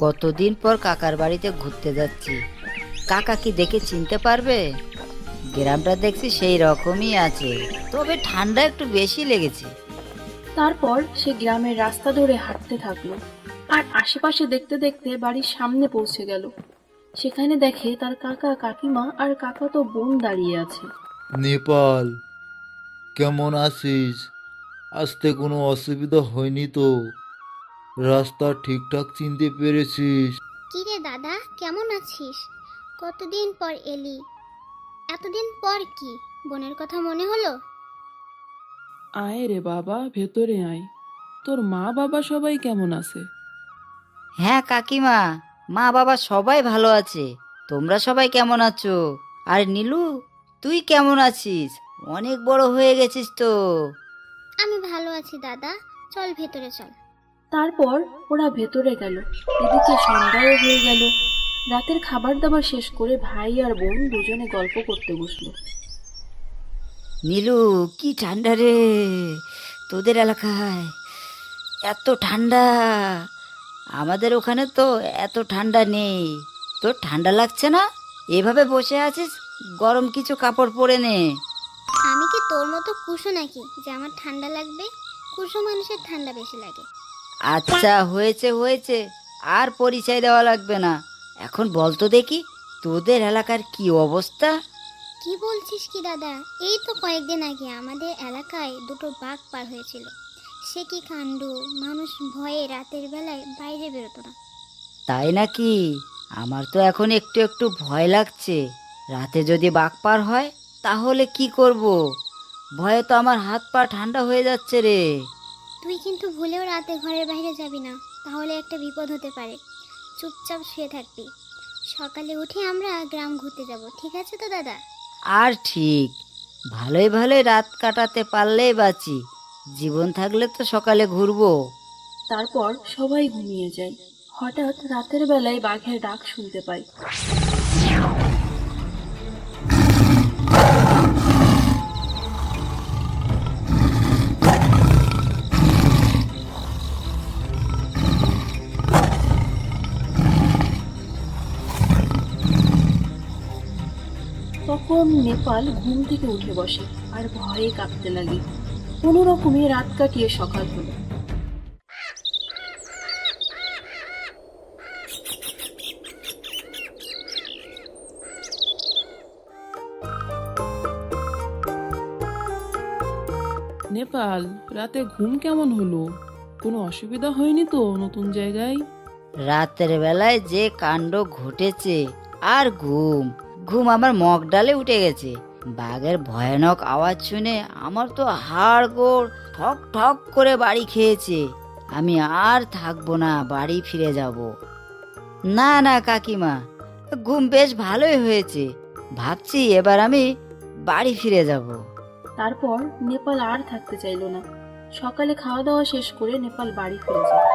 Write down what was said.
কতদিন পর কাকার বাড়িতে ঘুরতে যাচ্ছি। কাকা কি দেখে চিনতে পারবে? গ্রামটা দেখছি সেই রকমই আছে, তবে ঠান্ডা একটু বেশি লেগেছে। তারপর সে গ্রামের রাস্তা ধরে হাঁটতে থাকলো, আর আশেপাশে দেখতে দেখতে বাড়ির সামনে পৌঁছে গেল। সেখানে দেখে তার কাকা কাকিমা আর কাকাতো বোন দাঁড়িয়ে আছে। নেপাল, কেমন আছিস? আসতে কোনো অসুবিধা হয়নি তো? রাস্তা ঠিকঠাক চিনতে পেরেছিস? কিরে দাদা, কেমন আছিস? কতদিন পর এলি? এতদিন পর কি বোনের কথা মনে হলো? আয় রে বাবা, ভেতরে আয়। তোর মা বাবা সবাই কেমন আছে? হ্যাঁ কাকিমা, মা বাবা সবাই ভালো আছে। তোমরা সবাই কেমন আছো? আর নীলু, তুই কেমন আছিস? অনেক বড় হয়ে গেছিস তো। আমি ভালো আছি দাদা, চল ভেতরে চল। তারপর ওরা ভেতরে গেল। এদিকে সন্ধ্যাও হয়ে গেল। রাতের খাবার দাবার শেষ করে ভাই আর বোন দুজনে গল্প করতে বসলো। নীলু, কি ঠান্ডা রে তোদের এলাকায়! এত ঠান্ডা! আমাদের ওখানে তো এত ঠান্ডা নেই। তোর ঠান্ডা লাগছে না? এভাবে বসে আছিস, গরম কিছু কাপড় পরে নে। আমি কি তোর মতো কুসো নাকি যে আমার ঠান্ডা লাগবে? কুসো মানুষের ঠান্ডা বেশি লাগে। আচ্ছা, হয়েছে হয়েছে, আর পরিচয় দেওয়া লাগবে না। এখন বল তো দেখি, তোদের এলাকার কি অবস্থা? কি বলছিস কি দাদা? এই তো কয়েকদিন আগে আমাদের এলাকায় দুটো বাঘ পার হয়েছিল। সে কি কাণ্ড! মানুষ ভয়ে রাতের বেলায় বাইরে বেরোতো না। তাই নাকি? আমার তো এখন একটু একটু ভয় লাগছে। রাতে যদি বাঘ পার হয় তাহলে কি করব? ভয়ে তো আমার হাত পা ঠান্ডা হয়ে যাচ্ছে রে। তুই কিন্তু ভুলেও রাতে ঘরের বাইরে যাবি না, তাহলে একটা বিপদ হতে পারে। চুপচাপ শুয়ে থাকবি। সকালে উঠে আমরা গ্রাম ঘুরতে যাব, ঠিক আছে তো দাদা? আর ঠিক, ভালোই ভালোই রাত কাটাতে পারলেই বাঁচি। জীবন থাকলে তো সকালে ঘুরবো। তারপর সবাই ঘুমিয়ে যায়। হঠাৎ রাতের বেলায় বাঘের ডাক শুনতে পায়। তখন নেপাল ঘুম থেকে উঠে বসে আর ভয়ে কাঁপতে লাগে। কোনো রকমে রাত কাটিয়ে সকাল হলো। নেপাল, রাতে ঘুম কেমন হলো? কোনো অসুবিধা হয়নি তো নতুন জায়গায়? রাতের বেলায় যে কাণ্ড ঘটেছে! আর ঘুম ঘুম আমার মগ ডালে উঠে গেছে। বাঘের ভয়ানক আওয়াজ শুনে আমার তো হাড় গোড় ঠক ঠক করে বাড়ি খেয়েছে। আমি আর থাকবো না, বাড়ি ফিরে যাব। না না কাকিমা, ঘুম বেশ ভালোই হয়েছে। ভাবছি এবার আমি বাড়ি ফিরে যাব। তারপর নেপাল আর থাকতে চাইলো না। সকালে খাওয়া দাওয়া শেষ করে নেপাল বাড়ি ফিরে যায়।